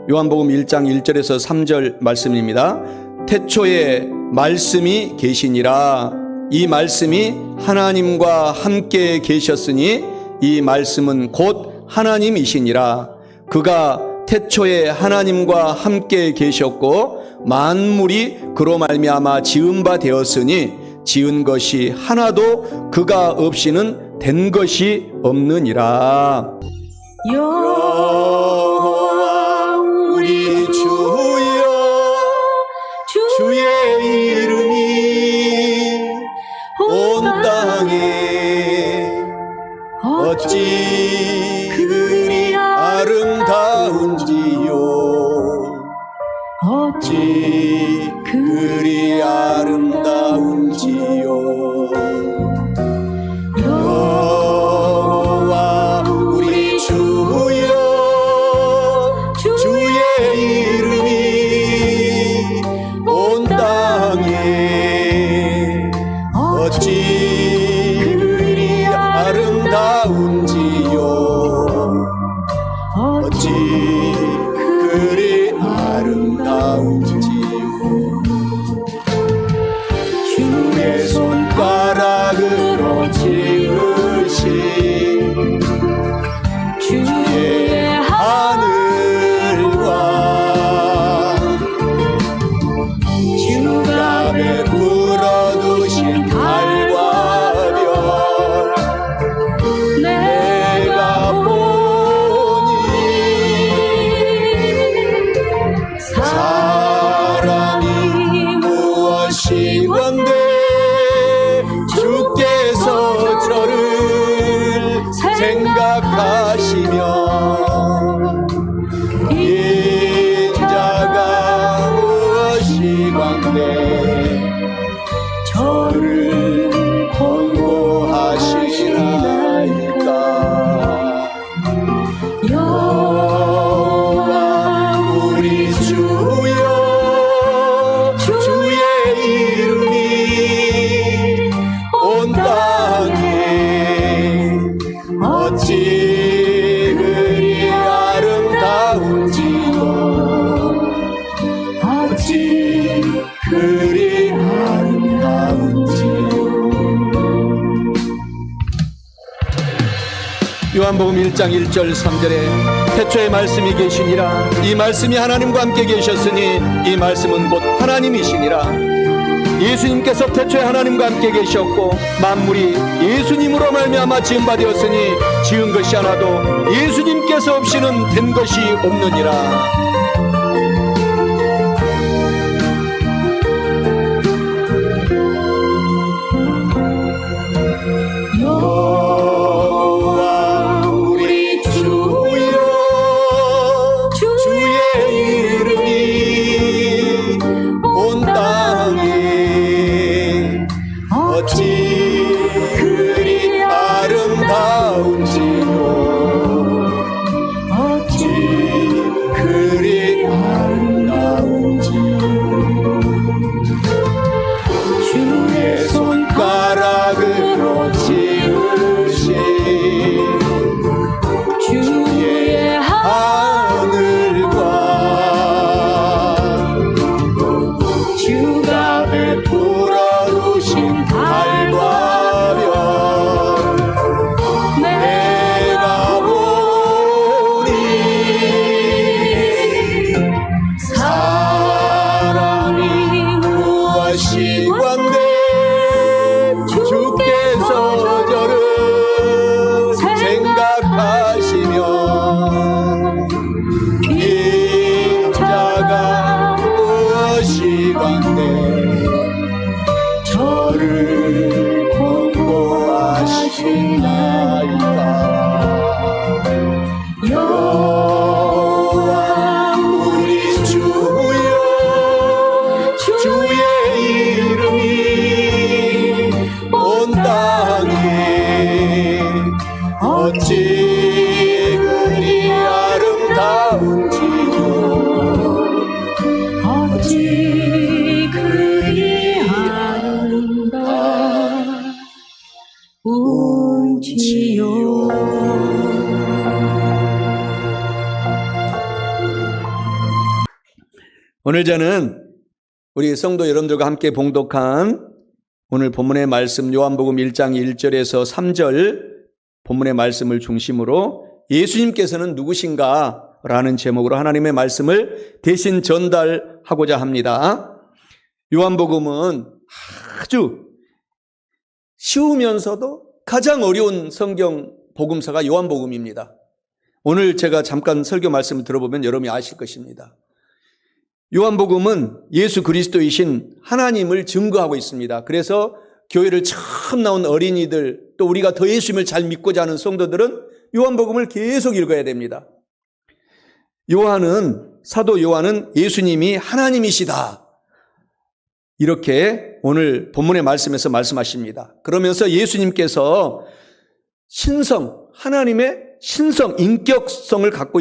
요한복음 1장 1절에서 3절 말씀입니다. 태초에 말씀이 계시니라. 이 말씀이 하나님과 함께 계셨으니 이 말씀은 곧 하나님이시니라. 그가 태초에 하나님과 함께 계셨고 만물이 그로 말미암아 지은 바 되었으니 지은 것이 하나도 그가 없이는 된 것이 없느니라. 여호와 우리 주여, 주의 이름이 온 땅에 어찌 그리 아름다운지요. 어찌 그리 아름다운지요. 여호와 우리 주여, 주의 이름이 온 땅에 어찌 그리 아름다운지요. 어찌 그리 아름다운지요. 주의 손가락으로 지으신 주의 하늘과 주가 베풀어두신 달과 별 내가 보니 사람이 무엇이건대 주께서 저를 생각하시며 인자가 무엇이건대 저를 권고하시나이까. 여호와 우리 주여, 주의 이름이 온 땅에 어찌 그리 아름다운지요. 어찌 그리 아름다운지요. 요한복음 1장 1절 3절에 태초에 말씀이 계시니라. 이 말씀이 하나님과 함께 계셨으니 이 말씀은 곧 하나님이시니라. 예수님께서 태초에 하나님과 함께 계셨고 만물이 예수님으로 말미암아 지은 바 되었으니 지은 것이 하나도 예수님께서 없이는 된 것이 없느니라. 여호와 우리 주여, 주의 이름이 온 땅에 어찌 그리 아름다운지요. 어찌 그리 오늘 저는 우리 성도 여러분들과 함께 봉독한 오늘 본문의 말씀 요한복음 1장 1절에서 3절 본문의 말씀을 중심으로 예수님께서는 누구신가? 라는 제목으로 하나님의 말씀을 대신 전달하고자 합니다. 요한복음은 아주 쉬우면서도 가장 어려운 성경 복음서가 요한복음입니다. 오늘 제가 잠깐 설교 말씀을 들어보면 여러분이 아실 것입니다. 요한복음은 예수 그리스도이신 하나님을 증거하고 있습니다. 그래서 교회를 처음 나온 어린이들, 또 우리가 더 예수님을 잘 믿고자 하는 성도들은 요한복음을 계속 읽어야 됩니다. 사도 요한은 예수님이 하나님이시다, 이렇게 오늘 본문의 말씀에서 말씀하십니다. 그러면서 예수님께서 하나님의 신성, 인격성을 갖고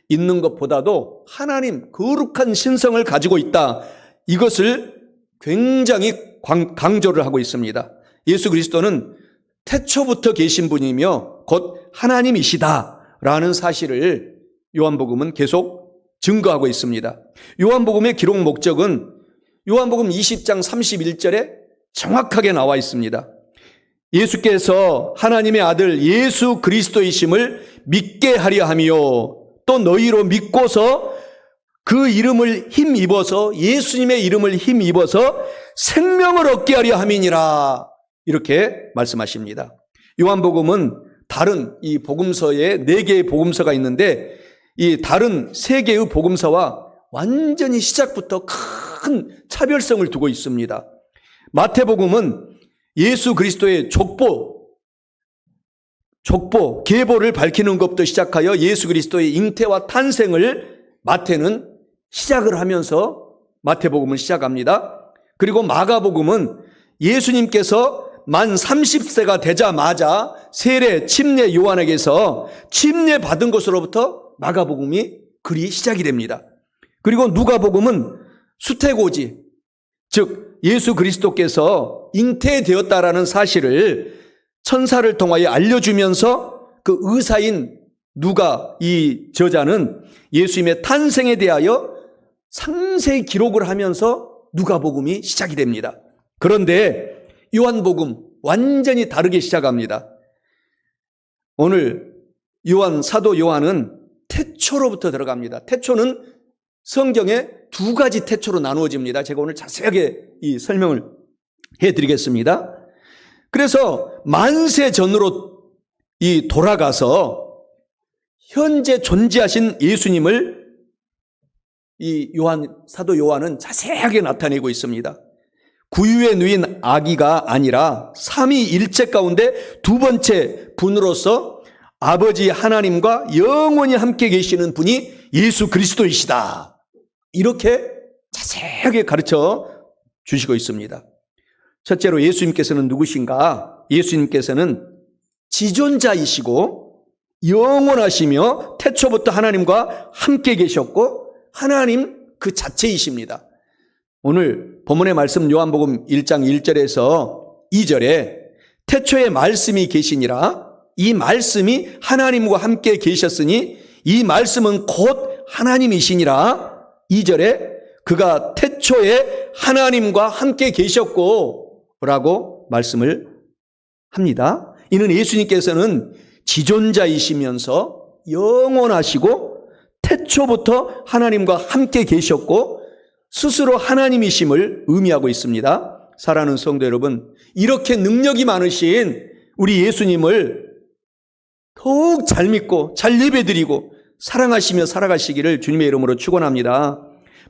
있는 것보다도 하나님, 거룩한 신성을 가지고 있다, 이것을 굉장히 강조를 하고 있습니다. 예수 그리스도는 태초부터 계신 분이며 곧 하나님이시다라는 사실을 요한복음은 계속 증거하고 있습니다. 요한복음의 기록 목적은 요한복음 20장 31절에 정확하게 나와 있습니다. 예수께서 하나님의 아들 예수 그리스도이심을 믿게 하려 하며 또 너희로 믿고서 그 이름을 힘입어서, 예수님의 이름을 힘입어서 생명을 얻게 하려 함이니라, 이렇게 말씀하십니다. 요한복음은 다른 이 복음서에 4개의 복음서가 있는데 이 다른 3개의 복음서와 완전히 시작부터 큰 차별성을 두고 있습니다. 마태복음은 예수 그리스도의 계보를 밝히는 것부터 시작하여 예수 그리스도의 잉태와 탄생을 마태는 시작을 하면서 마태복음을 시작합니다. 그리고 마가복음은 예수님께서 만 30세가 되자마자 세례 침례 요한에게서 침례 받은 것으로부터 마가복음이 글이 시작이 됩니다. 그리고 누가복음은 수태고지, 즉 예수 그리스도께서 잉태되었다라는 사실을 천사를 통하여 알려주면서 그 의사인 누가, 이 저자는 예수님의 탄생에 대하여 상세히 기록을 하면서 누가복음이 시작이 됩니다. 그런데 요한복음 완전히 다르게 시작합니다. 오늘 사도 요한은 태초로부터 들어갑니다. 태초는 성경에 2가지 태초로 나누어집니다. 제가 오늘 자세하게 이 설명을 해드리겠습니다. 그래서 만세 전으로 돌아가서 현재 존재하신 예수님을 사도 요한은 자세하게 나타내고 있습니다. 구유에 누인 아기가 아니라 삼위일체 가운데 2번째 분으로서 아버지 하나님과 영원히 함께 계시는 분이 예수 그리스도이시다, 이렇게 자세하게 가르쳐 주시고 있습니다. 첫째로 예수님께서는 누구신가? 예수님께서는 지존자이시고 영원하시며 태초부터 하나님과 함께 계셨고 하나님 그 자체이십니다. 오늘 본문의 말씀 요한복음 1장 1절에서 2절에 태초에 말씀이 계시니라, 이 말씀이 하나님과 함께 계셨으니 이 말씀은 곧 하나님이시니라, 2절에 그가 태초에 하나님과 함께 계셨고 라고 말씀을 합니다. 이는 예수님께서는 지존자이시면서 영원하시고 태초부터 하나님과 함께 계셨고 스스로 하나님이심을 의미하고 있습니다. 사랑하는 성도 여러분, 이렇게 능력이 많으신 우리 예수님을 더욱 잘 믿고 잘 예배드리고 사랑하시며 살아가시기를 주님의 이름으로 축원합니다.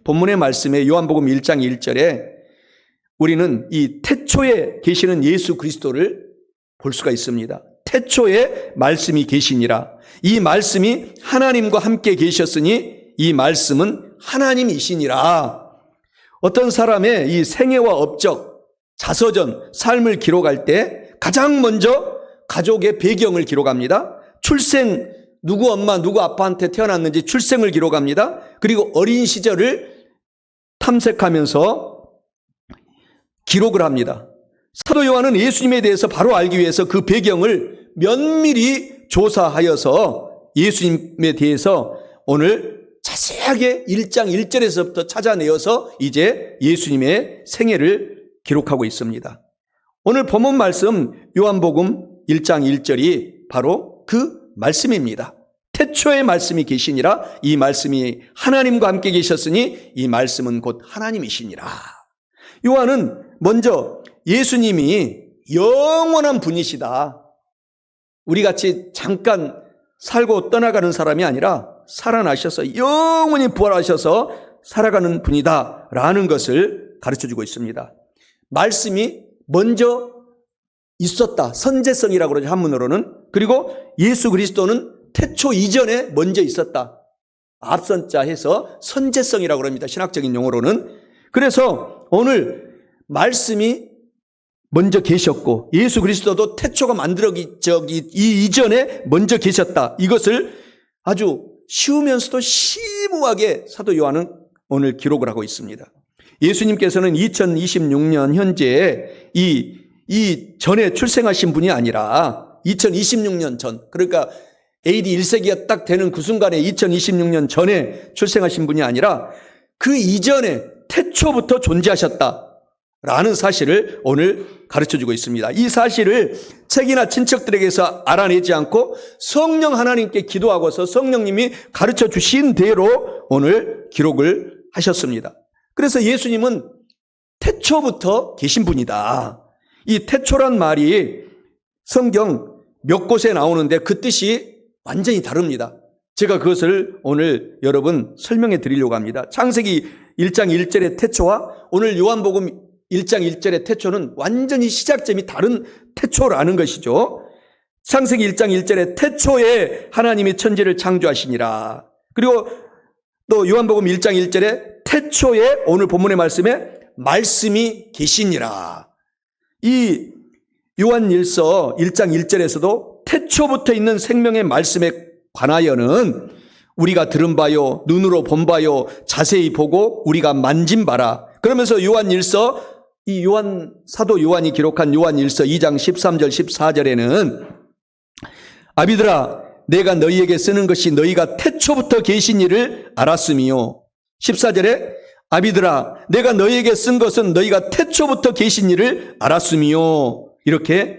본문의 말씀에 요한복음 1장 1절에 우리는 이 태초에 계시는 예수 그리스도를 볼 수가 있습니다. 태초에 말씀이 계시니라, 이 말씀이 하나님과 함께 계셨으니 이 말씀은 하나님이시니라. 어떤 사람의 이 생애와 업적, 자서전, 삶을 기록할 때 가장 먼저 가족의 배경을 기록합니다. 출생, 누구 엄마, 누구 아빠한테 태어났는지 출생을 기록합니다. 그리고 어린 시절을 탐색하면서 기록을 합니다. 사도 요한은 예수님에 대해서 바로 알기 위해서 그 배경을 면밀히 조사하여서 예수님에 대해서 오늘 자세하게 1장 1절에서부터 찾아내어서 이제 예수님의 생애를 기록하고 있습니다. 오늘 본문 말씀 요한복음 1장 1절이 바로 그 말씀입니다. 태초에 말씀이 계시니라 이 말씀이 하나님과 함께 계셨으니 이 말씀은 곧 하나님이시니라. 요한은 먼저 예수님이 영원한 분이시다. 우리같이 잠깐 살고 떠나가는 사람이 아니라 살아나셔서 영원히 부활하셔서 살아가는 분이다 라는 것을 가르쳐주고 있습니다. 말씀이 먼저 있었다. 선제성이라고 그러죠, 한문으로는. 그리고 예수 그리스도는 태초 이전에 먼저 있었다. 앞선자 해서 선제성이라고 그럽니다. 신학적인 용어로는. 그래서 오늘 말씀이 먼저 계셨고 예수 그리스도도 태초가 만들어지기 이전에 먼저 계셨다. 이것을 아주 쉬우면서도 심오하게 사도 요한은 오늘 기록을 하고 있습니다. 예수님께서는 2026년 현재 이 전에 출생하신 분이 아니라 2026년 전, 그러니까 AD 1세기가 딱 되는 그 순간에 2026년 전에 출생하신 분이 아니라 그 이전에 태초부터 존재하셨다라는 사실을 오늘 가르쳐주고 있습니다. 이 사실을 책이나 친척들에게서 알아내지 않고 성령 하나님께 기도하고서 성령님이 가르쳐 주신 대로 오늘 기록을 하셨습니다. 그래서 예수님은 태초부터 계신 분이다. 이 태초란 말이 성경 몇 곳에 나오는데 그 뜻이 완전히 다릅니다. 제가 그것을 오늘 여러분 설명해 드리려고 합니다. 창세기 1장 1절의 태초와 오늘 요한복음 1장 1절의 태초는 완전히 시작점이 다른 태초라는 것이죠. 창세기 1장 1절의 태초에 하나님이 천지를 창조하시니라. 그리고 또 요한복음 1장 1절에 태초에 오늘 본문의 말씀에 말씀이 계시니라. 이 요한일서 1장 1절에서도 태초부터 있는 생명의 말씀에 관하여는 우리가 들은 바요, 눈으로 본 바요, 자세히 보고 우리가 만진 바라. 그러면서 요한일서, 이 사도 요한이 기록한 요한일서 2장 13절 14절에는 아비들아 내가 너희에게 쓰는 것이 너희가 태초부터 계신 일을 알았음이요. 14절에 아비들아 내가 너희에게 쓴 것은 너희가 태초부터 계신 일을 알았음이요. 이렇게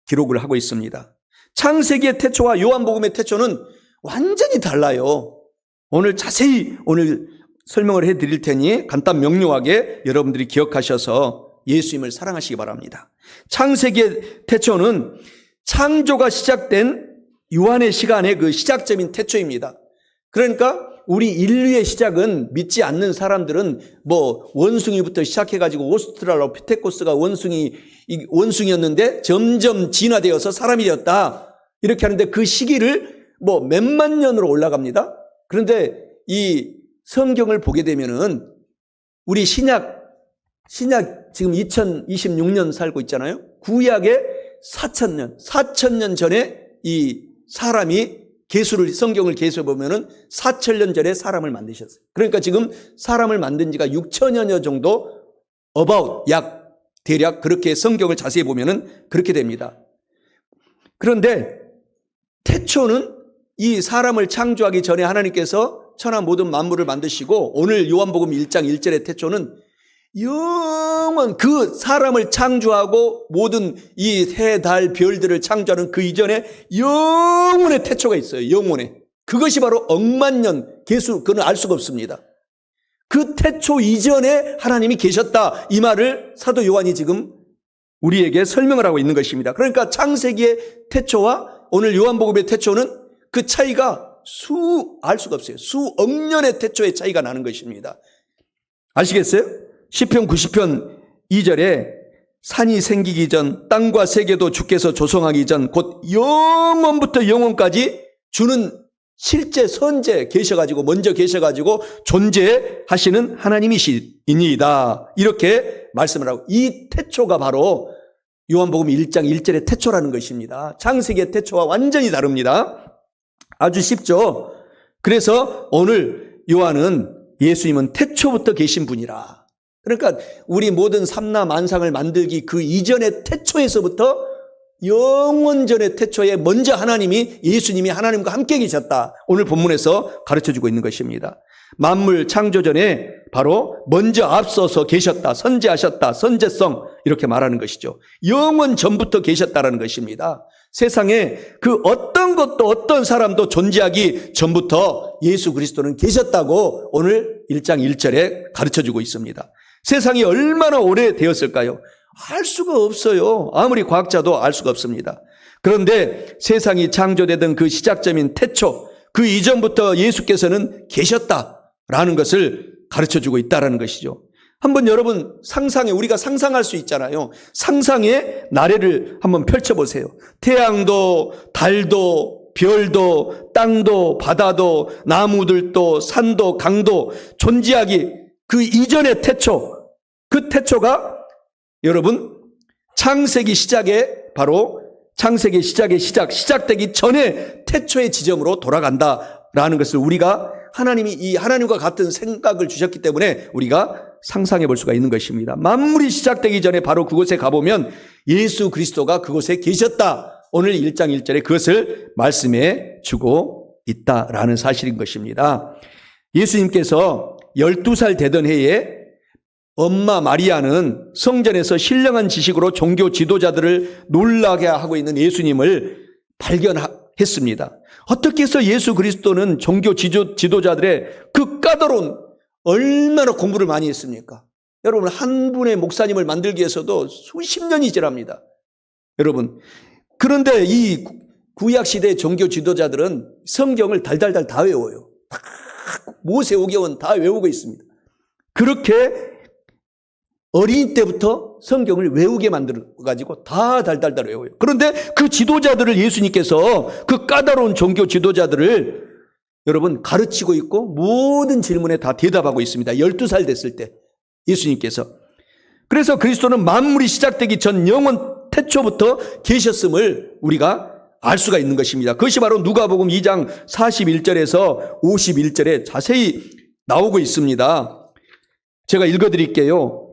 기록을 하고 있습니다. 창세기의 태초와 요한복음의 태초는 완전히 달라요. 오늘 자세히 설명을 해드릴 테니 간단 명료하게 여러분들이 기억하셔서 예수님을 사랑하시기 바랍니다. 창세기의 태초는 창조가 시작된 요한의 시간의 그 시작점인 태초입니다. 그러니까 우리 인류의 시작은 믿지 않는 사람들은 원숭이부터 시작해가지고 오스트랄로피테쿠스가 원숭이였는데 점점 진화되어서 사람이 되었다. 이렇게 하는데 그 시기를 몇만 년으로 올라갑니다. 그런데 이 성경을 보게 되면은 우리 신약 지금 2026년 살고 있잖아요. 구약의 4,000년 전에 이 사람이 성경을 계수해 보면은 4,000년 전에 사람을 만드셨어요. 그러니까 지금 사람을 만든 지가 6천여 년 정도 대략 그렇게 성경을 자세히 보면은 그렇게 됩니다. 그런데 태초는 이 사람을 창조하기 전에 하나님께서 천하 모든 만물을 만드시고 오늘 요한복음 1장 1절의 태초는 영원 그 사람을 창조하고 모든 이 해, 달, 별들을 창조하는 그 이전에 영원의 태초가 있어요. 영원의. 그것이 바로 억만 년 그는 알 수가 없습니다. 그 태초 이전에 하나님이 계셨다. 이 말을 사도 요한이 지금 우리에게 설명을 하고 있는 것입니다. 그러니까 창세기의 태초와 오늘 요한복음의 태초는 그 차이가 알 수가 없어요. 수억 년의 태초의 차이가 나는 것입니다. 아시겠어요? 시편 90편 2절에 산이 생기기 전 땅과 세계도 주께서 조성하기 전 곧 영원부터 영원까지 주는 실제 선제 먼저 계셔가지고 존재하시는 하나님이시니이다. 이렇게 말씀을 하고 이 태초가 바로 요한복음 1장 1절의 태초라는 것입니다. 창세기의 태초와 완전히 다릅니다. 아주 쉽죠? 그래서 오늘 요한은 예수님은 태초부터 계신 분이라. 그러니까 우리 모든 삼라 만상을 만들기 그 이전의 태초에서부터 영원전의 태초에 먼저 하나님이, 예수님이 하나님과 함께 계셨다. 오늘 본문에서 가르쳐주고 있는 것입니다. 만물 창조 전에 바로 먼저 앞서서 계셨다, 선지하셨다, 선지성 이렇게 말하는 것이죠. 영원 전부터 계셨다라는 것입니다. 세상에 그 어떤 것도 어떤 사람도 존재하기 전부터 예수 그리스도는 계셨다고 오늘 1장 1절에 가르쳐주고 있습니다. 세상이 얼마나 오래되었을까요? 알 수가 없어요. 아무리 과학자도 알 수가 없습니다. 그런데 세상이 창조되던 그 시작점인 태초, 그 이전부터 예수께서는 계셨다라는 것을 가르쳐주고 있다는 것이죠. 한번 여러분 우리가 상상할 수 있잖아요. 상상의 나래를 한번 펼쳐보세요. 태양도, 달도, 별도, 땅도, 바다도, 나무들도, 산도, 강도 존재하기 그 이전의 태초, 그 태초가 여러분 창세기 시작에 바로 창세기 시작의 시작되기 전에 태초의 지점으로 돌아간다라는 것을 우리가 하나님이 이 하나님과 같은 생각을 주셨기 때문에 우리가 상상해 볼 수가 있는 것입니다. 만물이 시작되기 전에 바로 그곳에 가보면 예수 그리스도가 그곳에 계셨다. 오늘 1장 1절에 그것을 말씀해 주고 있다라는 사실인 것입니다. 예수님께서 12살 되던 해에 엄마 마리아는 성전에서 신령한 지식으로 종교 지도자들을 놀라게 하고 있는 예수님을 발견했습니다. 어떻게 해서 예수 그리스도는 종교 지도자들의 그 까다로운 얼마나 공부를 많이 했습니까? 여러분 한 분의 목사님을 만들기 위해서도 수십 년이 지납니다. 여러분 그런데 이 구약시대의 종교 지도자들은 성경을 달달달 다 외워요. 다 모세오경은 다 외우고 있습니다. 그렇게 어린 때부터 성경을 외우게 만들어가지고 다 달달달 외워요. 그런데 그 지도자들을 예수님께서 그 까다로운 종교 지도자들을 여러분 가르치고 있고 모든 질문에 다 대답하고 있습니다. 12살 됐을 때 예수님께서. 그래서 그리스도는 만물이 시작되기 전 영원 태초부터 계셨음을 우리가 알 수가 있는 것입니다. 그것이 바로 누가복음 2장 41절에서 51절에 자세히 나오고 있습니다. 제가 읽어드릴게요.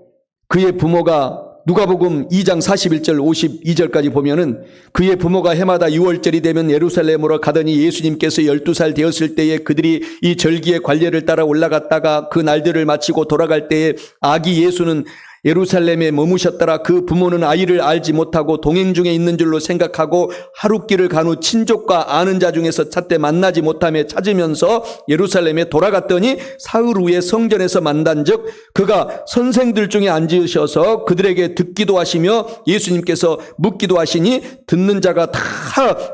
그의 부모가 누가복음 2장 41절 52절까지 보면은 그의 부모가 해마다 6월절이 되면 예루살렘으로 가더니 예수님께서 12살 되었을 때에 그들이 이 절기의 관례를 따라 올라갔다가 그 날들을 마치고 돌아갈 때에 아기 예수는 예루살렘에 머무셨더라. 그 부모는 아이를 알지 못하고 동행 중에 있는 줄로 생각하고 하룻길을 간 후 친족과 아는 자 중에서 찾되 만나지 못하며 찾으면서 예루살렘에 돌아갔더니 사흘 후에 성전에서 만난즉 그가 선생들 중에 앉으셔서 그들에게 듣기도 하시며 예수님께서 묻기도 하시니 듣는 자가 다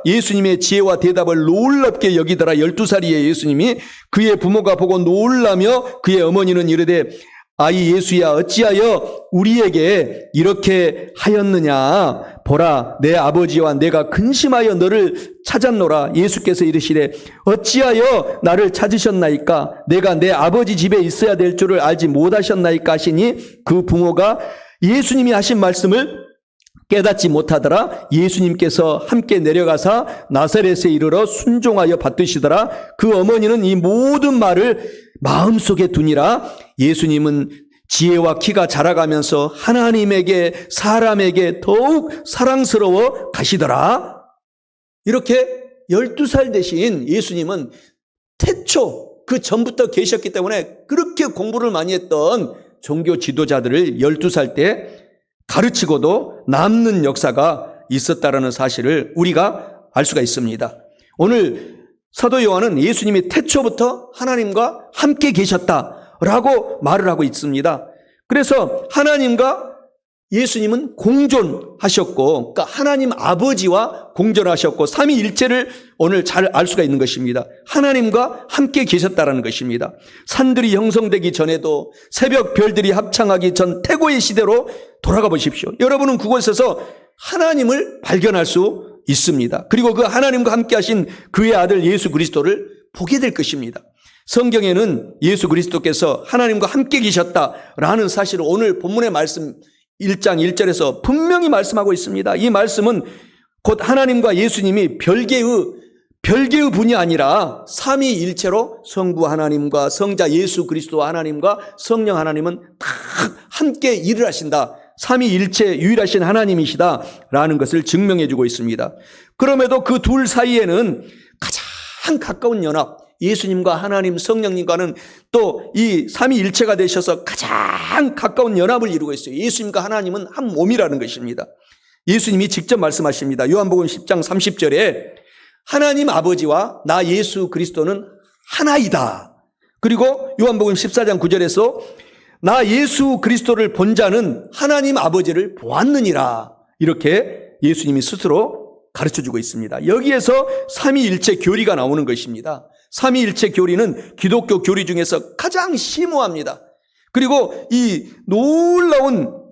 예수님의 지혜와 대답을 놀랍게 여기더라. 12살이에 예수님이. 그의 부모가 보고 놀라며 그의 어머니는 이르되 아이 예수야 어찌하여 우리에게 이렇게 하였느냐. 보라 내 아버지와 내가 근심하여 너를 찾았노라. 예수께서 이르시되 어찌하여 나를 찾으셨나이까. 내가 내 아버지 집에 있어야 될 줄을 알지 못하셨나이까 하시니 그 부모가 예수님이 하신 말씀을 깨닫지 못하더라. 예수님께서 함께 내려가사 나사렛에 이르러 순종하여 받드시더라. 그 어머니는 이 모든 말을 마음속에 두니라. 예수님은 지혜와 키가 자라가면서 하나님에게 사람에게 더욱 사랑스러워 가시더라. 이렇게 12살 되신 예수님은 태초 그 전부터 계셨기 때문에 그렇게 공부를 많이 했던 종교 지도자들을 12살 때 가르치고도 남는 역사가 있었다라는 사실을 우리가 알 수가 있습니다. 오늘 사도 요한은 예수님이 태초부터 하나님과 함께 계셨다라고 말을 하고 있습니다. 그래서 하나님과 예수님은 공존하셨고, 그러니까 하나님 아버지와 공존하셨고 삼위일체를 오늘 잘 알 수가 있는 것입니다. 하나님과 함께 계셨다라는 것입니다. 산들이 형성되기 전에도 새벽 별들이 합창하기 전 태고의 시대로 돌아가 보십시오. 여러분은 그곳에서 하나님을 발견할 수 있습니다. 그리고 그 하나님과 함께 하신 그의 아들 예수 그리스도를 보게 될 것입니다. 성경에는 예수 그리스도께서 하나님과 함께 계셨다라는 사실을 오늘 본문의 말씀 1장 1절에서 분명히 말씀하고 있습니다. 이 말씀은 곧 하나님과 예수님이 별개의 분이 아니라 삼위일체로 성부 하나님과 성자 예수 그리스도 하나님과 성령 하나님은 다 함께 일을 하신다. 삼위일체 유일하신 하나님이시다라는 것을 증명해 주고 있습니다. 그럼에도 그 둘 사이에는 가장 가까운 연합, 예수님과 하나님 성령님과는 또 이 삼위일체가 되셔서 가장 가까운 연합을 이루고 있어요. 예수님과 하나님은 한 몸이라는 것입니다. 예수님이 직접 말씀하십니다. 요한복음 10장 30절에 하나님 아버지와 나 예수 그리스도는 하나이다. 그리고 요한복음 14장 9절에서 나 예수 그리스도를 본 자는 하나님 아버지를 보았느니라. 이렇게 예수님이 스스로 가르쳐주고 있습니다. 여기에서 삼위일체 교리가 나오는 것입니다. 삼위일체 교리는 기독교 교리 중에서 가장 심오합니다. 그리고 이 놀라운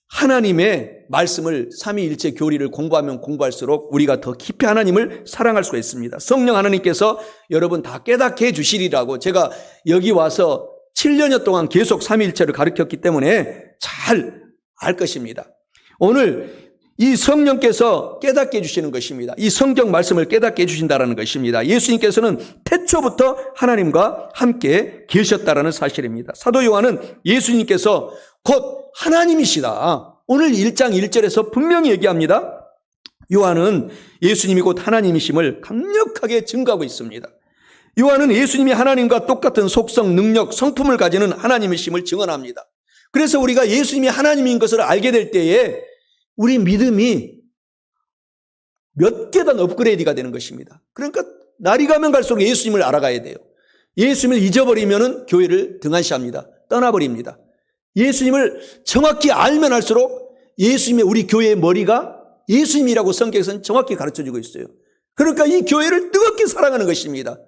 하나님의 말씀을 삼위일체 교리를 공부하면 공부할수록 우리가 더 깊이 하나님을 사랑할 수가 있습니다. 성령 하나님께서 여러분 다 깨닫게 해주시리라고 제가 여기 와서 7년여 동안 계속 삼위일체를 가르쳤기 때문에 잘 알 것입니다. 오늘 이 성령께서 깨닫게 해주시는 것입니다. 이 성경 말씀을 깨닫게 해주신다는 것입니다. 예수님께서는 태초부터 하나님과 함께 계셨다는 사실입니다. 사도 요한은 예수님께서 곧 하나님이시다. 오늘 1장 1절에서 분명히 얘기합니다. 요한은 예수님이 곧 하나님이심을 강력하게 증거하고 있습니다. 요한은 예수님이 하나님과 똑같은 속성, 능력, 성품을 가지는 하나님이심을 증언합니다. 그래서 우리가 예수님이 하나님인 것을 알게 될 때에 우리 믿음이 몇 계단 업그레이드가 되는 것입니다. 그러니까 날이 가면 갈수록 예수님을 알아가야 돼요. 예수님을 잊어버리면 교회를 등한시합니다. 떠나버립니다. 예수님을 정확히 알면 알수록 예수님의 우리 교회의 머리가 예수님이라고 성경에서는 정확히 가르쳐주고 있어요. 그러니까 이 교회를 뜨겁게 사랑하는 것입니다.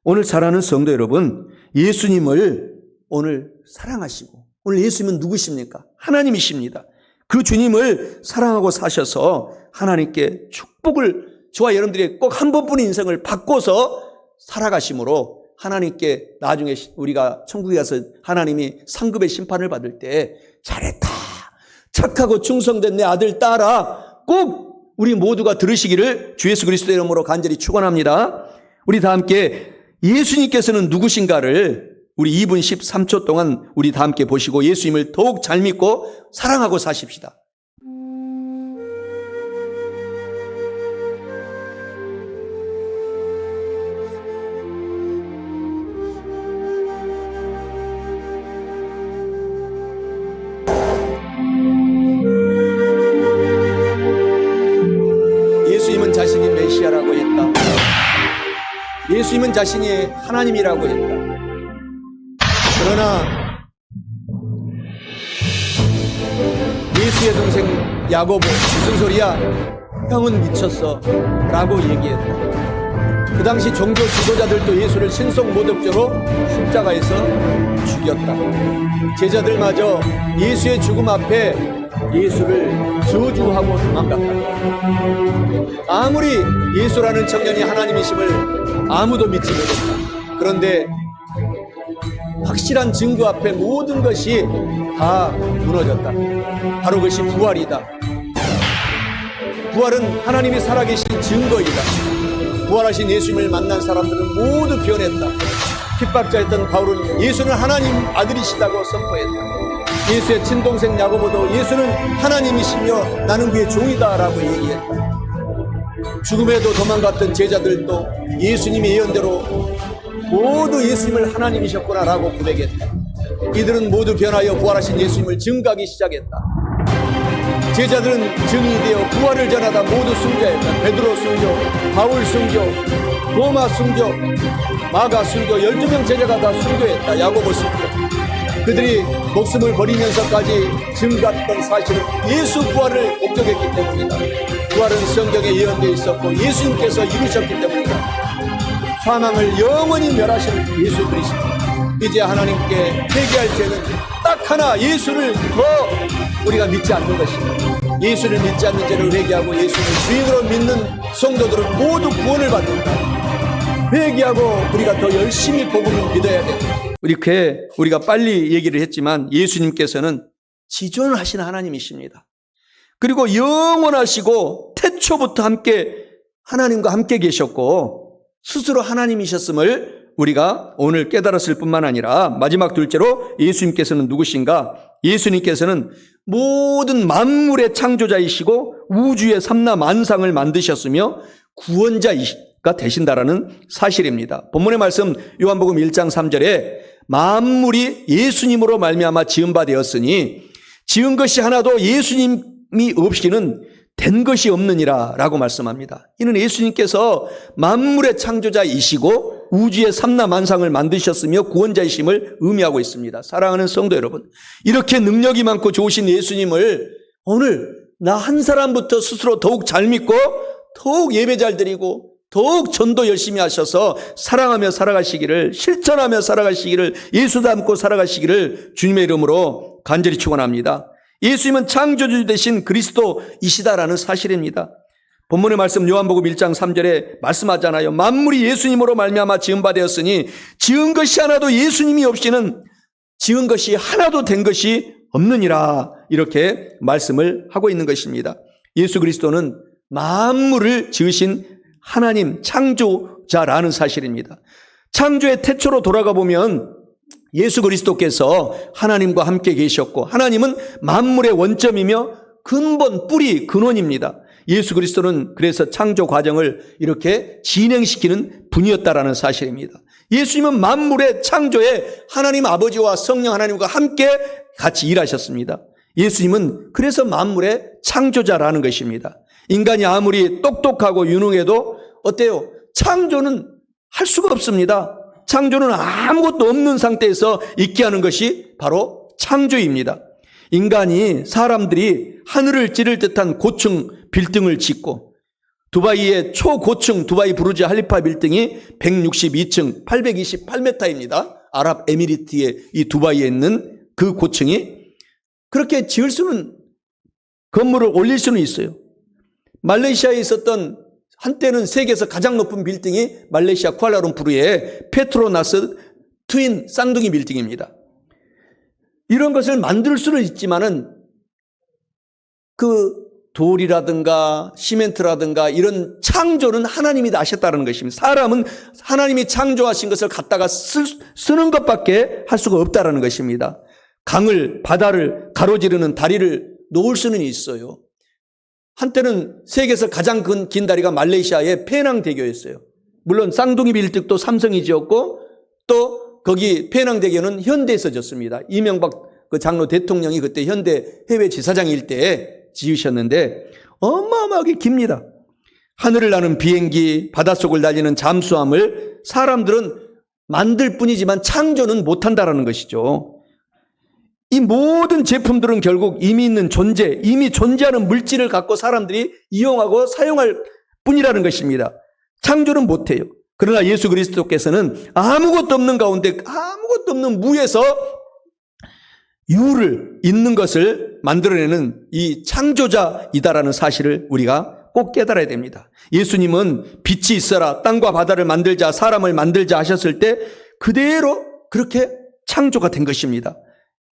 오늘 사랑하는 성도 여러분, 예수님을 오늘 사랑하시고, 오늘 예수님은 누구십니까? 하나님이십니다. 그 주님을 사랑하고 사셔서 하나님께 축복을, 저와 여러분들이 꼭 한 번뿐인 인생을 바꿔서 살아가심으로 하나님께 나중에 우리가 천국에 가서 하나님이 상급의 심판을 받을 때 잘했다, 착하고 충성된 내 아들 딸아, 꼭 우리 모두가 들으시기를 주 예수 그리스도의 이름으로 간절히 축원합니다. 우리 다 함께 예수님께서는 누구신가를 우리 2분 13초 동안 우리 다 함께 보시고 예수님을 더욱 잘 믿고 사랑하고 사십시다. 예수님은 자신이 메시아라고 했다. 예수님은 자신이 하나님이라고 했다. 그러나 예수의 동생 야고보, 무슨 소리야? 형은 미쳤어 라고 얘기했다. 그 당시 종교 지도자들도 예수를 신성모독죄로 십자가에서 죽였다. 제자들마저 예수의 죽음 앞에 예수를 저주하고 도망갔다. 아무리 예수라는 청년이 하나님이심을 아무도 믿지 못했다. 그런데 확실한 증거 앞에 모든 것이 다 무너졌다. 바로 그것이 부활이다. 부활은 하나님이 살아계신 증거이다. 부활하신 예수님을 만난 사람들은 모두 변했다. 핍박자였던 바울은 예수는 하나님 아들이시다고 선포했다. 예수의 친동생 야고보도 예수는 하나님이시며 나는 그의 종이다 라고 얘기했다. 죽음에도 도망갔던 제자들도 예수님의 예언대로 모두 예수님을 하나님이셨구나 라고 고백했다. 이들은 모두 변하여 부활하신 예수님을 증거하기 시작했다. 제자들은 증인이 되어 부활을 전하다 모두 순교했다. 베드로 순교, 바울 순교, 도마 순교, 마가 순교, 12명 제자가 다 순교했다. 야고보 순교. 그들이 목숨을 버리면서까지 증거했던 사실은 예수 부활을 목격했기 때문이다. 부활은 성경에 예언되어 있었고 예수님께서 이루셨기 때문이다. 사망을 영원히 멸하신 예수 그리스도. 이제 하나님께 회개할 죄는 딱 하나, 예수를 더 우리가 믿지 않는 것입니다. 예수를 믿지 않는 죄를 회개하고 예수를 주인으로 믿는 성도들은 모두 구원을 받는다. 회개하고 우리가 더 열심히 복음을 믿어야 된다. 이렇게 우리가 빨리 얘기를 했지만 예수님께서는 지존하신 하나님이십니다. 그리고 영원하시고 태초부터 함께 하나님과 함께 계셨고 스스로 하나님이셨음을 우리가 오늘 깨달았을 뿐만 아니라 마지막 둘째로 예수님께서는 누구신가? 예수님께서는 모든 만물의 창조자이시고 우주의 삼라 만상을 만드셨으며 구원자가 되신다라는 사실입니다. 본문의 말씀 요한복음 1장 3절에 만물이 예수님으로 말미암아 지은 바 되었으니 지은 것이 하나도 예수님이 없이는 된 것이 없느니라 라고 말씀합니다. 이는 예수님께서 만물의 창조자이시고 우주의 삼라 만상을 만드셨으며 구원자이심을 의미하고 있습니다. 사랑하는 성도 여러분, 이렇게 능력이 많고 좋으신 예수님을 오늘 나 한 사람부터 스스로 더욱 잘 믿고 더욱 예배 잘 드리고 더욱 전도 열심히 하셔서 사랑하며 살아가시기를, 실천하며 살아가시기를, 예수 닮고 살아가시기를 주님의 이름으로 간절히 축원합니다. 예수님은 창조주 되신 그리스도이시다라는 사실입니다. 본문의 말씀 요한복음 1장 3절에 말씀하잖아요. 만물이 예수님으로 말미암아 지은 바 되었으니 지은 것이 하나도 예수님이 없이는 지은 것이 하나도 된 것이 없느니라, 이렇게 말씀을 하고 있는 것입니다. 예수 그리스도는 만물을 지으신 하나님 창조자라는 사실입니다. 창조의 태초로 돌아가 보면 예수 그리스도께서 하나님과 함께 계셨고 하나님은 만물의 원점이며 근본, 뿌리, 근원입니다. 예수 그리스도는 그래서 창조 과정을 이렇게 진행시키는 분이었다라는 사실입니다. 예수님은 만물의 창조에 하나님 아버지와 성령 하나님과 함께 같이 일하셨습니다. 예수님은 그래서 만물의 창조자라는 것입니다. 인간이 아무리 똑똑하고 유능해도 어때요? 창조는 할 수가 없습니다. 창조는 아무것도 없는 상태에서 있게 하는 것이 바로 창조입니다. 인간이, 사람들이 하늘을 찌를 듯한 고층 빌딩을 짓고 두바이의 초고층 두바이 부르즈 할리파 빌딩이 162층 828m입니다. 아랍에미리트의 이 두바이에 있는 그 고층이 그렇게 지을 수는, 건물을 올릴 수는 있어요. 말레이시아에 있었던 한때는 세계에서 가장 높은 빌딩이 말레이시아 쿠알라룸푸르의 페트로나스 트윈 쌍둥이 빌딩입니다. 이런 것을 만들 수는 있지만은 그 돌이라든가 시멘트라든가 이런 창조는 하나님이 다 하셨다는 것입니다. 사람은 하나님이 창조하신 것을 갖다가 쓰는 것밖에 할 수가 없다는 것입니다. 강을, 바다를 가로지르는 다리를 놓을 수는 있어요. 한때는 세계에서 가장 긴 다리가 말레이시아의 페낭대교였어요. 물론 쌍둥이 빌딩도 삼성이 지었고 또 거기 페낭대교는 현대에서 지었습니다. 이명박 그 장로 대통령이 그때 현대 해외 지사장일 때 지으셨는데 어마어마하게 깁니다. 하늘을 나는 비행기, 바닷속을 달리는 잠수함을 사람들은 만들 뿐이지만 창조는 못한다라는 것이죠. 이 모든 제품들은 결국 이미 있는 존재, 이미 존재하는 물질을 갖고 사람들이 이용하고 사용할 뿐이라는 것입니다. 창조는 못해요. 그러나 예수 그리스도께서는 아무것도 없는 가운데, 아무것도 없는 무에서 유를, 있는 것을 만들어내는 이 창조자이다라는 사실을 우리가 꼭 깨달아야 됩니다. 예수님은 빛이 있어라, 땅과 바다를 만들자, 사람을 만들자 하셨을 때 그대로 그렇게 창조가 된 것입니다.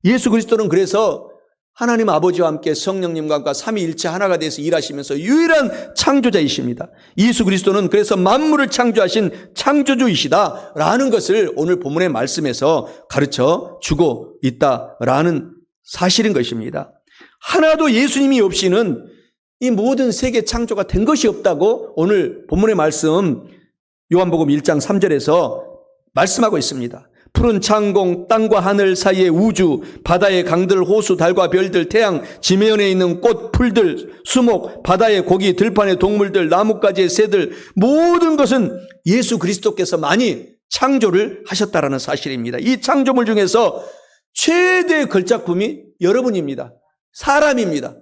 예수 그리스도는 그래서 하나님 아버지와 함께 성령님과 삼위일체 하나가 돼서 일하시면서 유일한 창조자이십니다. 예수 그리스도는 그래서 만물을 창조하신 창조주이시다라는 것을 오늘 본문의 말씀에서 가르쳐 주고 있다라는 사실인 것입니다. 하나도 예수님이 없이는 이 모든 세계 창조가 된 것이 없다고 오늘 본문의 말씀 요한복음 1장 3절에서 말씀하고 있습니다. 푸른 창공, 땅과 하늘 사이의 우주, 바다의 강들, 호수, 달과 별들, 태양, 지면에 있는 꽃, 풀들, 수목, 바다의 고기, 들판의 동물들, 나뭇가지의 새들, 모든 것은 예수 그리스도께서 많이 창조를 하셨다라는 사실입니다. 이 창조물 중에서 최대의 걸작품이 여러분입니다. 사람입니다.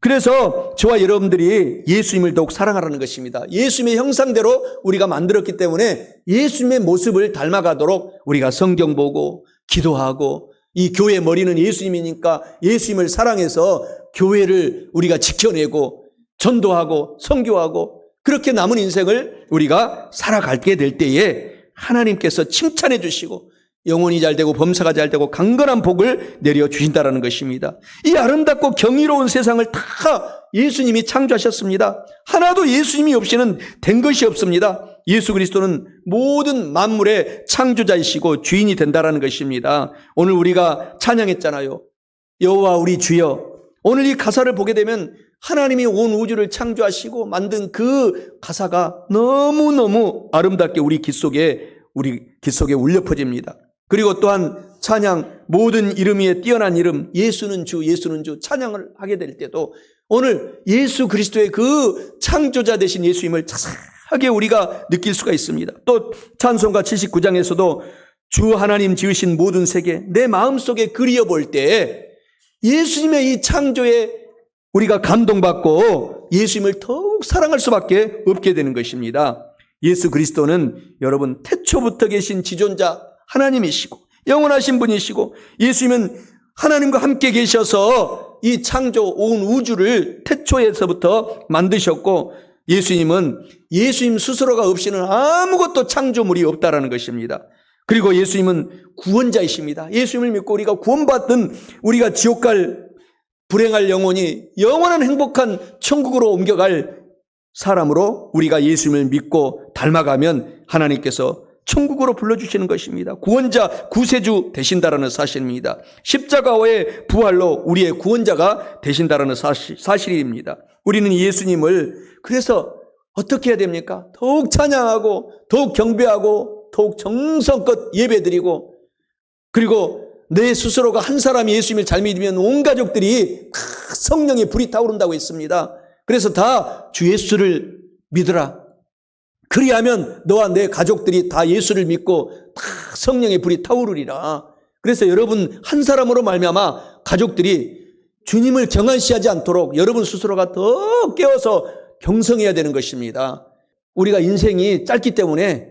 그래서 저와 여러분들이 예수님을 더욱 사랑하라는 것입니다. 예수님의 형상대로 우리가 만들었기 때문에 예수님의 모습을 닮아가도록 우리가 성경 보고 기도하고, 이 교회 머리는 예수님이니까 예수님을 사랑해서 교회를 우리가 지켜내고 전도하고 선교하고 그렇게 남은 인생을 우리가 살아가게 될 때에 하나님께서 칭찬해 주시고 영혼이 잘되고 범사가 잘되고 강건한 복을 내려주신다는 것입니다. 이 아름답고 경이로운 세상을 다 예수님이 창조하셨습니다. 하나도 예수님이 없이는 된 것이 없습니다. 예수 그리스도는 모든 만물의 창조자이시고 주인이 된다라는 것입니다. 오늘 우리가 찬양했잖아요. 여호와 우리 주여. 오늘 이 가사를 보게 되면 하나님이 온 우주를 창조하시고 만든 그 가사가 너무너무 아름답게 우리 귀 속에 울려 퍼집니다. 그리고 또한 찬양, 모든 이름 위에 뛰어난 이름, 예수는 주, 예수는 주 찬양을 하게 될 때도 오늘 예수 그리스도의 그 창조자 되신 예수님을 자세하게 우리가 느낄 수가 있습니다. 또 찬송가 79장에서도 주 하나님 지으신 모든 세계 내 마음속에 그리워볼 때 예수님의 이 창조에 우리가 감동받고 예수님을 더욱 사랑할 수밖에 없게 되는 것입니다. 예수 그리스도는 여러분 태초부터 계신 지존자 하나님이시고 영원하신 분이시고 예수님은 하나님과 함께 계셔서 이 창조 온 우주를 태초에서부터 만드셨고 예수님은 예수님 스스로가 없이는 아무것도 창조물이 없다라는 것입니다. 그리고 예수님은 구원자이십니다. 예수님을 믿고 우리가 구원받든 우리가 지옥 갈 불행할 영혼이 영원한 행복한 천국으로 옮겨갈 사람으로 우리가 예수님을 믿고 닮아가면 하나님께서 천국으로 불러주시는 것입니다. 구원자, 구세주 되신다라는 사실입니다. 십자가의 부활로 우리의 구원자가 되신다라는 사실입니다. 우리는 예수님을 그래서 어떻게 해야 됩니까? 더욱 찬양하고 더욱 경배하고 더욱 정성껏 예배드리고 그리고 내 스스로가 한 사람이 예수님을 잘 믿으면 온 가족들이 성령의 불이 타오른다고 했습니다. 그래서 다 주 예수를 믿으라. 그리하면 너와 내 가족들이 다 예수를 믿고 다 성령의 불이 타오르리라. 그래서 여러분 한 사람으로 말미암아 가족들이 주님을 경안시하지 않도록 여러분 스스로가 더 깨어서 경성해야 되는 것입니다. 우리가 인생이 짧기 때문에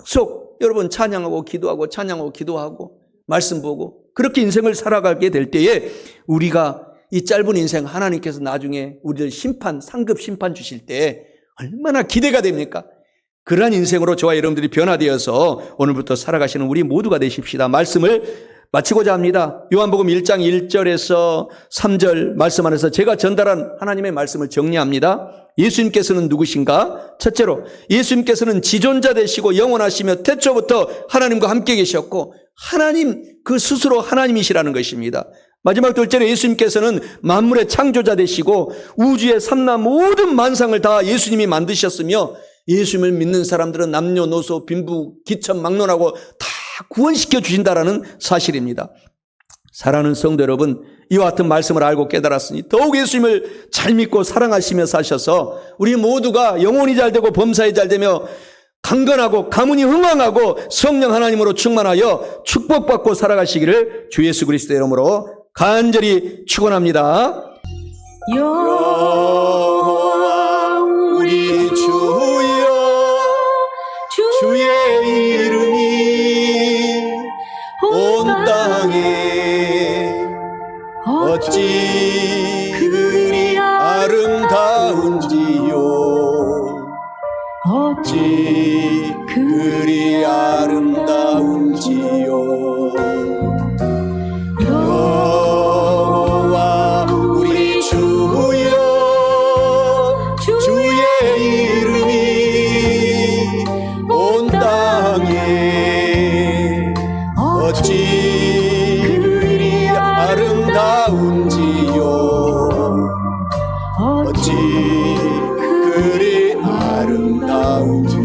계속 여러분 찬양하고 기도하고 찬양하고 기도하고 말씀 보고 그렇게 인생을 살아가게 될 때에 우리가 이 짧은 인생 하나님께서 나중에 우리를 상급 심판 주실 때 얼마나 기대가 됩니까? 그러한 인생으로 저와 여러분들이 변화되어서 오늘부터 살아가시는 우리 모두가 되십시다. 말씀을 마치고자 합니다. 요한복음 1장 1절에서 3절 말씀 안에서 제가 전달한 하나님의 말씀을 정리합니다. 예수님께서는 누구신가? 첫째로 예수님께서는 지존자 되시고 영원하시며 태초부터 하나님과 함께 계셨고 하나님 그 스스로 하나님이시라는 것입니다. 마지막 둘째로 예수님께서는 만물의 창조자 되시고 우주의 삼라 모든 만상을 다 예수님이 만드셨으며 예수님을 믿는 사람들은 남녀노소 빈부 기천 막론하고 다 구원시켜 주신다라는 사실입니다. 사랑하는 성도 여러분, 이와 같은 말씀을 알고 깨달았으니 더욱 예수님을 잘 믿고 사랑하시며 사셔서 우리 모두가 영혼이 잘 되고 범사에 잘 되며 강건하고 가문이 흥왕하고 성령 하나님으로 충만하여 축복받고 살아가시기를 주 예수 그리스도의 이름으로 간절히 축원합니다. 여호와 우리 주여 주의 이름이 온 땅에 어찌 그리 아름다운지요 어찌 그리 아름다운지요 여호와 우리 주여 주의 이름이 온 땅에 어찌 그리 아름다운지요 어찌 그리 아름다운지요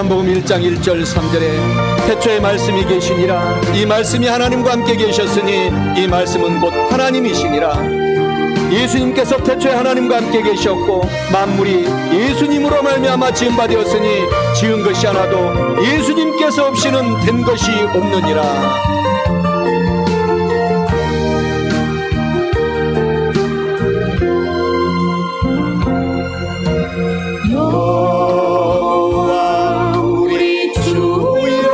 요한복음 1장 1절 3절에 태초에 말씀이 계시니라. 이 말씀이 하나님과 함께 계셨으니 이 말씀은 곧 하나님이시니라. 예수님께서 태초에 하나님과 함께 계셨고 만물이 예수님으로 말미암아 지은 바 되었으니 지은 것이 하나도 예수님께서 없이는 된 것이 없느니라. 여호와 우리 주여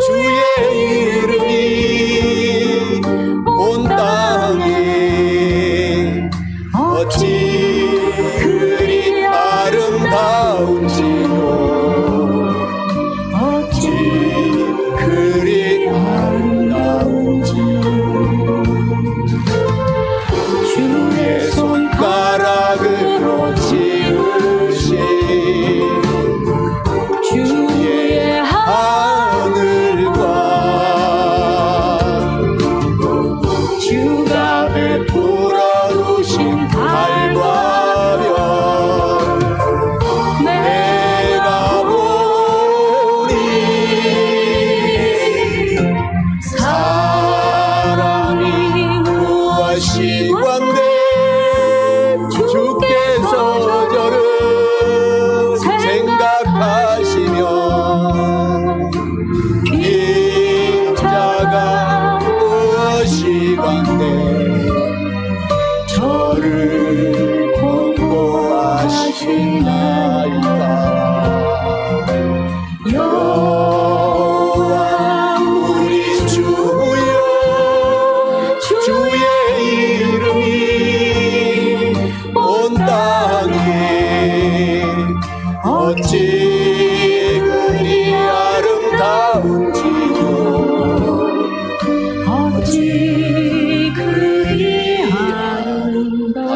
주의 이름이 온 땅에 어찌 그리 아름다운지요 어찌 그리 아름다운지요 주의 손가락으로 지으신 주의 하늘과 주가 베풀어 두신 달과 별 내가 보니 사람이 무엇이건데 주께서 저를 생각하시며 인자가 무엇이건데 저를 공고하시나이까. 여호와 우리 주여 주의 이름이 온 땅에 어찌 그리 아름다운지요 어찌 그리 아름다운지요.